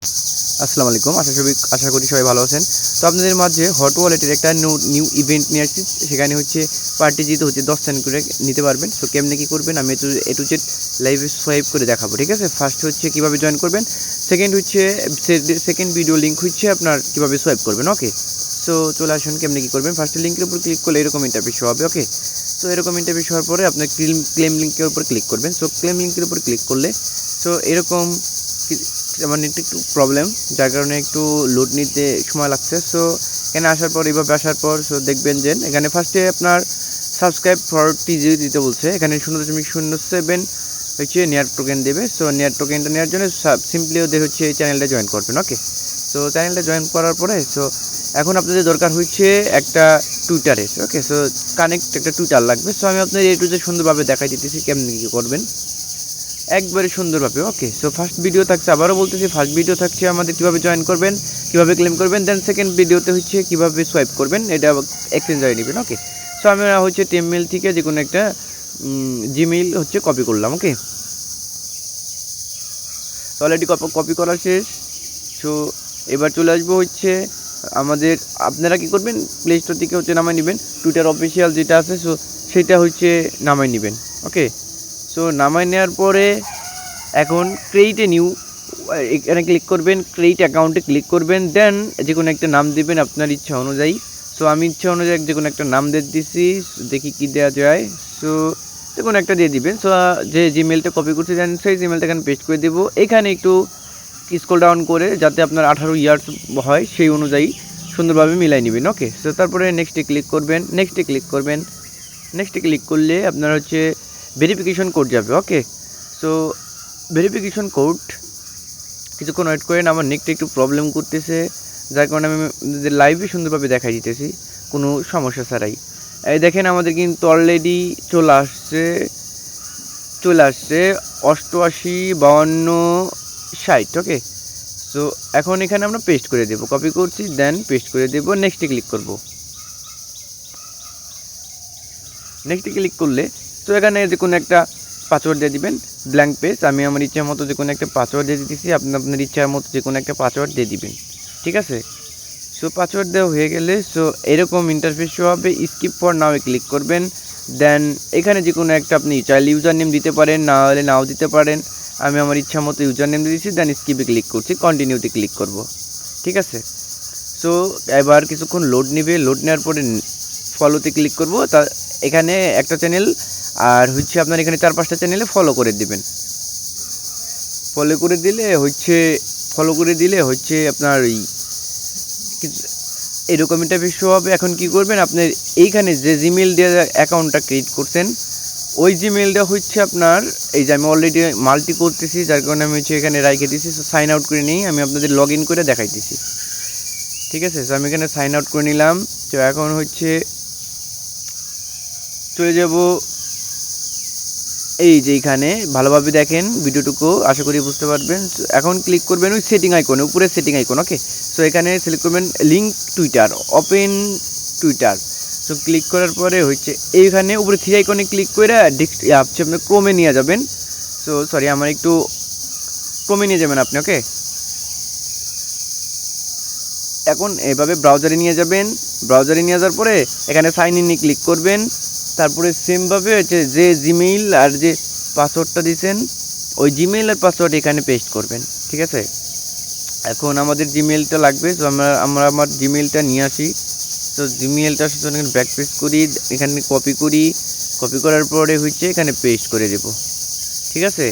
আসসালামু আলাইকুম। আশা করি সবাই ভালো আছেন। তো আপনাদের মাঝে হট ওয়ালেটের একটা নিউ ইভেন্ট নিয়ে আসছি। সেখানে হচ্ছে পার্টি জিতে হচ্ছে 10 সেন্ট করে নিতে পারবেন। সো কেমনে কী করবেন আমি এ টু জেড লাইভে সোয়াইপ করে দেখাবো, ঠিক আছে? ফার্স্ট হচ্ছে কীভাবে জয়েন করবেন, সেকেন্ড হচ্ছে সেকেন্ড ভিডিও লিঙ্ক হচ্ছে আপনার কীভাবে সোয়াইপ করবেন। ওকে, সো চলে আসুন কেমনে কী করবেন। ফার্স্টে লিঙ্কের উপর ক্লিক করলে এরকম ইন্টারফেস শো হবে। ওকে, সো এরকম ইন্টারফেস হওয়ার পরে আপনার ক্লেম লিঙ্কের উপর ক্লিক করবেন। সো ক্লেম লিঙ্কের উপর ক্লিক করলে সো এরকম আমার নেটে একটু প্রবলেম, যার কারণে একটু লোড নিতে সময় লাগছে। সো এখানে আসার পর এইভাবে আসার পর সো দেখবেন যে এখানে ফার্স্টে আপনার সাবস্ক্রাইব ফর টিজি দিতে বলছে। এখানে 0.07 হচ্ছে নেয়ার টোকেন দেবে। সো নেয়ার টোকেনটা নেওয়ার জন্য সিম্পলি ওদের হচ্ছে এই চ্যানেলটা জয়েন করবেন। ওকে, সো চ্যানেলটা জয়েন করার পরে সো এখন আপনাদের দরকার হচ্ছে একটা টুইটারের। ওকে, সো কানেক্ট একটা টুইটার লাগবে। সো আমি আপনাদের এই টুইটার সুন্দরভাবে দেখাই দিতেছি কেমনি কী করবেন একবারে সুন্দরভাবে। ওকে, সো ফার্স্ট ভিডিও থাকছে, আবারও বলতেছি, ফার্স্ট ভিডিও থাকছে আমাদের কীভাবে জয়েন করবেন, কীভাবে ক্লেম করবেন। দেন সেকেন্ড ভিডিওতে হচ্ছে কীভাবে সোয়াইপ করবেন, এটা এক্সচেঞ্জারে নেবেন। ওকে, সো আমি হচ্ছে টেমমেল থেকে যে কোনো একটা জিমেইল হচ্ছে কপি করলাম। ওকে, তো অলরেডি কপি করা শেষ। সো এবার চলে আসবো হচ্ছে আমাদের, আপনারা কী করবেন, প্লে স্টোর থেকে হচ্ছে নামাই নেবেন টুইটার অফিসিয়াল যেটা আছে। সো সেটা হচ্ছে নামাই নেবেন। ওকে, সো নামাই নেওয়ার পরে এখন ক্রিয়েট এ নিউ, এখানে ক্লিক করবেন, ক্রিয়েট অ্যাকাউন্টে ক্লিক করবেন। দেন যে কোনো একটা নাম দেবেন আপনার ইচ্ছা অনুযায়ী। সো আমি ইচ্ছা অনুযায়ী যে কোনো একটা নাম দিয়ে দিচ্ছি, দেখি কী দেওয়া যায়। সো যে কোনো একটা দিয়ে দিবেন। সো যে জিমেলটা কপি করতে চান সেই জিমেলটা এখানে পেস্ট করে দেবো। এখানে একটু স্ক্রল ডাউন করে যাতে আপনার 18 ইয়ার্স হয় সেই অনুযায়ী সুন্দরভাবে মিলাই নেবেন। ওকে, সো তারপরে নেক্সটে ক্লিক করবেন, নেক্সটে ক্লিক করলে আপনার হচ্ছে ভেরিফিকেশন কোড যাবে। ওকে, সো ভেরিফিকেশন কোড কিছুক্ষণ ওয়েট করেন, আমার নেটটা একটু প্রবলেম করতেছে, যার কারণে আমি লাইভে সুন্দরভাবে দেখাই দিতেছি কোনো সমস্যা ছাড়াই। এই দেখেন আমাদের কিন্তু অলরেডি চলে আসছে 88, 52, 60। ওকে, সো এখন এখানে আমরা পেস্ট করে দেবো, কপি করছি দেন পেস্ট করে দেবো। নেক্সটে ক্লিক করব। নেক্সটে ক্লিক করলে তো এখানে যে কোনো একটা পাসওয়ার্ড দিয়ে দিবেন, ব্ল্যাঙ্ক পেজ। আমি আমার ইচ্ছা মতো যে কোনো একটা পাসওয়ার্ড দিয়ে দিতেছি, আপনি আপনার ইচ্ছার মতো যে কোনো একটা পাসওয়ার্ড দিয়ে দিবেন, ঠিক আছে? সো পাসওয়ার্ড দেওয়া হয়ে গেলে সো এরকম ইন্টারফেস শো হবে। স্কিপ ফর নাও ক্লিক করবেন। দেন এখানে যে কোনো একটা আপনি চাইলে ইউজার নেম দিতে পারেন, না হলে নাও দিতে পারেন। আমি আমার ইচ্ছা মতো ইউজার নেম দিয়ে দিচ্ছি, দেন স্কিপে ক্লিক করছি, কন্টিনিউতে ক্লিক করব, ঠিক আছে? সো এবার কিছুক্ষণ লোড নেবে, লোড নেওয়ার পরে ফলোতে ক্লিক করব। তা এখানে একটা চ্যানেল আর হচ্ছে আপনার এখানে 4-5টা চ্যানেলে ফলো করে দিবেন। ফলো করে দিলে হচ্ছে আপনার এরকম একটা বিষয় হবে। এখন কি করবেন, আপনার এইখানে যে জিমেল দিয়ে অ্যাকাউন্টটা ক্রিয়েট করছেন ওই জিমেলটা হচ্ছে আপনার, এই যে আমি অলরেডি মাল্টি করতেছি যার কারণে আমি হচ্ছে এখানে রাইখে দিচ্ছি। সো সাইন আউট করে নিই, আমি আপনাদের লগ ইন করে দেখাইতেছি, ঠিক আছে? সো আমি এখানে সাইন আউট করে নিলাম। তো এখন হচ্ছে চলে যাব এই যে এইখানে, ভালোভাবে দেখেন ভিডিওটুকু, আশা করি বুঝতে পারবেন। এখন ক্লিক করবেন ওই সেটিং আইকনে, উপরে সেটিং আইকন। ওকে, সো এখানে সিলেক্ট করবেন link Twitter, open Twitter. So click করার পরে হচ্ছে এইখানে উপরে থ্রি আইকনে ক্লিক করে হচ্ছে আপনি ক্রোমে নিয়ে যাবেন। সো সরি, আমার একটু ক্রোমে নিয়ে যাবেন আপনি। ওকে, এখন এভাবে ব্রাউজারে নিয়ে যাবেন। ব্রাউজারে নিয়ে যাওয়ার পরে এখানে সাইন ইনে ক্লিক করবেন। তারপরে সেমভাবে হচ্ছে যে জিমেইল আর যে পাসওয়ার্ডটা দিয়েছেন ওই জিমেইল আর পাসওয়ার্ড এখানে পেস্ট করবেন, ঠিক আছে? এখন আমাদের জিমেইলটা লাগবে। তো আমরা আমার জিমেইলটা নিয়ে আসি। তো জিমেইলটার সাথে ব্যাক পেস্ট করি, এখানে কপি করার পরে হচ্ছে এখানে পেস্ট করে দেব, ঠিক আছে?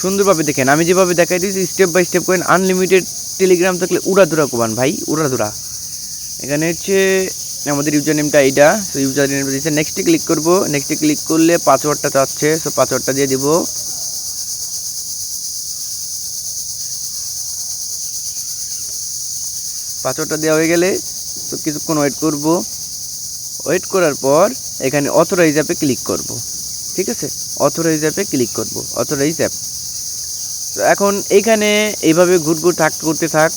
সুন্দরভাবে দেখেন, আমি যেভাবে দেখাই দিয়েছি স্টেপ বাই স্টেপ করেন। আনলিমিটেড টেলিগ্রাম থাকলে উড়াধুরা কোবান ভাই, উড়াধুরা। এখানে হচ্ছে আমাদের ইউজার নেমটা এইটা। সো ইউজার নেমটা দিচ্ছে, নেক্সটে ক্লিক করব। নেক্সটে ক্লিক করলে পাসওয়ার্ডটা চাচ্ছে, সো পাসওয়ার্ডটা দিয়ে দিব। পাসওয়ার্ডটা দেওয়া হয়ে গেলে তো কিছুক্ষণ ওয়েট করব। ওয়েট করার পর এখানে অথরাইজ অ্যাপে ক্লিক করব, ঠিক আছে? অথরাইজ অ্যাপে ক্লিক করব, অথরাইজ অ্যাপ। তো এখন এইখানে এইভাবে ঘুরঘুর করতে থাক,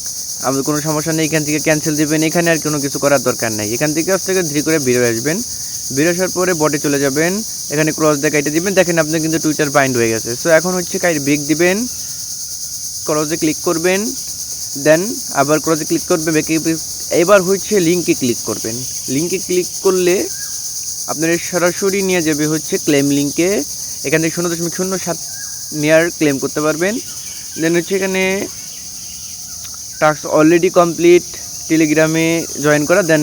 আমাদের কোনো সমস্যা নেই। এখান থেকে ক্যান্সেল দেবেন, এখানে আর কোনো কিছু করার দরকার নেই। এখান থেকে ধীরে করে বেরোয় আসবেন। বের আসার পরে বটে চলে যাবেন, এখানে ক্রস দিয়ে কাইটে দিবেন। দেখেন আপনার কিন্তু টুইটার বাইন্ড হয়ে গেছে। সো এখন হচ্ছে ব্রেক দিবেন, ক্রসে ক্লিক করবেন। দেন আবার ক্রসে ক্লিক করবে, এবার হচ্ছে লিঙ্কে ক্লিক করবেন। লিঙ্কে ক্লিক করলে আপনার সরাসরি নিয়ে যাবে হচ্ছে ক্লেম লিঙ্কে। এখান থেকে 0.07 নেয়ার ক্লেম করতে পারবেন। দেন হচ্ছে এখানে টাস্ক অলরেডি কমপ্লিট, টেলিগ্রামে জয়েন করা, দেন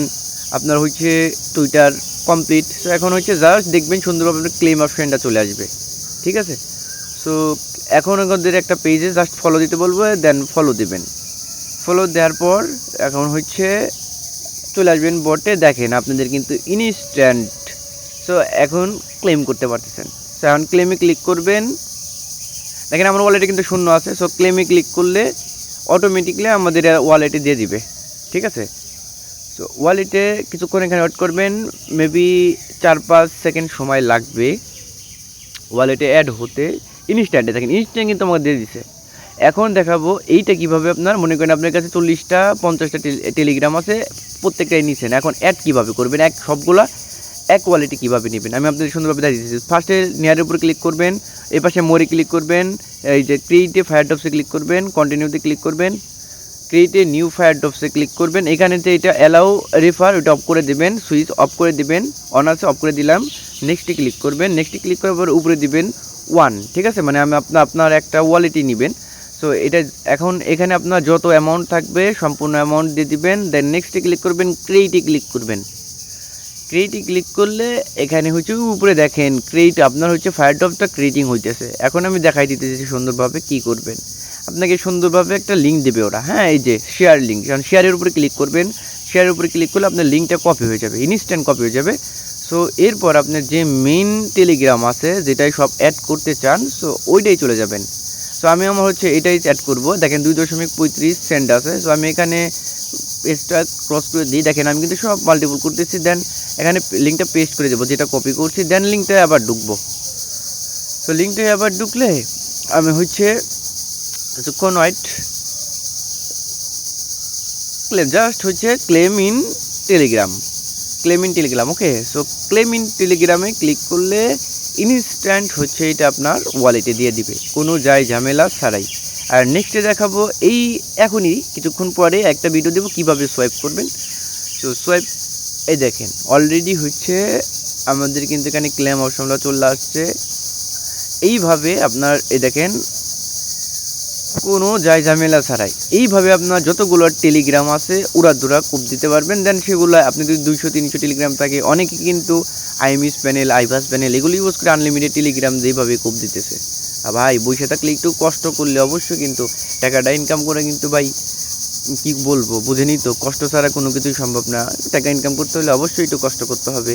আপনার হচ্ছে টুইটার কমপ্লিট। সো এখন হচ্ছে জাস্ট দেখবেন সুন্দরভাবে আপনার ক্লেম অপশানটা চলে আসবে, ঠিক আছে। সো এখন ওদের একটা পেজে জাস্ট ফলো দিতে বলবো, দেন ফলো দেবেন। ফলো দেওয়ার পর এখন হচ্ছে চলে আসবেন বটে, দেখেন আপনাদের কিন্তু ইনস্ট্যান্ট। সো এখন ক্লেম করতে পারতেছেন। সো এখন ক্লেমে ক্লিক করবেন, দেখেন আমার ওয়ালেটে কিন্তু 0 আছে। সো ক্লেমে ক্লিক করলে অটোমেটিকলি আমাদের ওয়ালেটে দিয়ে দিবে, ঠিক আছে। সো ওয়ালেটে কিছুক্ষণ এখানে ওয়েট করবেন, মেবি 4-5 সেকেন্ড সময় লাগবে ওয়ালেটে অ্যাড হতে। ইনস্ট্যান্টে দেখেন ইনস্ট্যান্ট কিন্তু আমাকে দিয়ে দিছে। এখন দেখাবো এইটা কীভাবে আপনার, মনে করেন আপনার কাছে 40টা-50টা টেলিগ্রাম আছে, প্রত্যেকটাই নিচ্ছেন। এখন অ্যাড কীভাবে করবেন, সবগুলা এক ওয়ালেটে কীভাবে নেবেন আমি আপনাদের সুন্দরভাবে দেখিয়ে দিচ্ছি। ফার্স্টে নেয়ারের উপরে ক্লিক করবেন, এ পাশে মোরে ক্লিক করবেন, এই যে ক্রিয়েটে ফায়ার ড্রপসে ক্লিক করবেন, কন্টিনিউতে ক্লিক করবেন, ক্রিয়েটে নিউ ফায়ার ড্রপসে ক্লিক করবেন। এখানেতে এটা অ্যালাউ রেফার, ওইটা অফ করে দেবেন, সুইচ অফ করে দেবেন, অন আছে অফ করে দিলাম। নেক্সটে ক্লিক করবেন, নেক্সটে ক্লিক করার পর উপরে দিবেন 1, ঠিক আছে, মানে আমি আপনার একটা ওয়ালেটই নেবেন। সো এটা এখন এখানে আপনার যত অ্যামাউন্ট থাকবে সম্পূর্ণ অ্যামাউন্ট দিয়ে দিবেন। দেন নেক্সটে ক্লিক করবেন, ক্রিয়েটে ক্লিক করবেন। ক্রিয়েটে ক্লিক করলে এখানে হচ্ছে উপরে দেখেন ক্রিয়েট আপনার হচ্ছে ফায়ার ড্রপটা ক্রিয়েটিং হইতেছে। এখন আমি দেখাই দিতেছি সুন্দরভাবে কি করবেন। আপনাকে সুন্দরভাবে একটা লিঙ্ক দেবে ওরা, হ্যাঁ, এই যে শেয়ার লিঙ্ক। কারণ শেয়ারের উপরে ক্লিক করবেন, শেয়ারের উপরে ক্লিক করলে আপনার লিঙ্কটা কপি হয়ে যাবে, ইনস্ট্যান্ট কপি হয়ে যাবে। সো এরপর আপনার যে মেইন টেলিগ্রাম আছে যেটাই সব অ্যাড করতে চান, সো ওইটাই চলে যাবেন। সো আমি আমার হচ্ছে এটাই অ্যাড করব। দেখেন 2.35 সেন্ট আছে। সো আমি এখানে পেজটা ক্রস করে দিই, দেখেন আমি কিন্তু সব মাল্টিপল করতেছি। দেন এখানে লিঙ্কটা পেস্ট করে দেবো যেটা কপি করছি, দেন লিঙ্কটা আবার ঢুকবো। সো লিঙ্কটা আবার ঢুকলে আমি হচ্ছে কিছুক্ষণ ওয়েট, ক্লেম জাস্ট হচ্ছে claim in Telegram, claim in Telegram, okay. So claim in টেলিগ্রামে ক্লিক করলে ইনস্ট্যান্ট হচ্ছে এটা আপনার ওয়ালেটে দিয়ে দিবে, কোনো ঝামেলা ছাড়াই। আর নেক্সটে দেখাবো এই এখনই কিছুক্ষণ পরে একটা ভিডিও দেবো কীভাবে সোয়াইপ করবেন। তো সোয়াইপ এই দেখেন অলরেডি হচ্ছে আমাদের কিন্তু এখানে ক্লেম অপশনটা চলে আসছে। এইভাবে আপনার এই দেখেন কোনো ঝামেলা ছাড়াই এইভাবে আপনার যতগুলো টেলিগ্রাম আছে উড়াধুরা কোপ দিতে পারবেন। দেন সেগুলো আপনি যদি 200-300 টেলিগ্রাম থাকে, অনেকে কিন্তু আইএমএস প্যানেল, আইভাস প্যানেল এগুলো ইউজ করে আনলিমিটেড টেলিগ্রাম যেভাবে কোপ দিতেছে। আর ভাই বসে থাকলে একটু কষ্ট করলে অবশ্যই কিন্তু টাকাটা ইনকাম করে, কিন্তু ভাই কি বলবো বুঝেনি তো, কষ্ট ছাড়া কোনো কিছুই সম্ভব না। টাকা ইনকাম করতে হলে অবশ্যই একটু কষ্ট করতে হবে,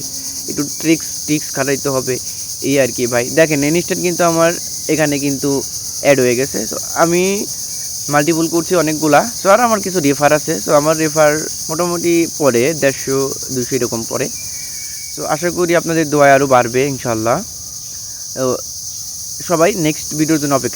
একটু ট্রিক্স খাটাইতে হবে, এই আর কি ভাই। দেখেন ইনস্ট্যান্ট কিন্তু আমার এখানে কিন্তু অ্যাড হয়ে গেছে। সো আমি মাল্টিপল করছি অনেকগুলা। সো আর আমার কিছু রেফার আছে। সো আমার রেফার মোটামুটি পড়ে 150-200 এরকম পড়ে। সো আশা করি আপনাদের দোয়া আরও বাড়বে ইনশাল্লাহ। সবাই নেক্সট ভিডিওর জন্য অপেক্ষা।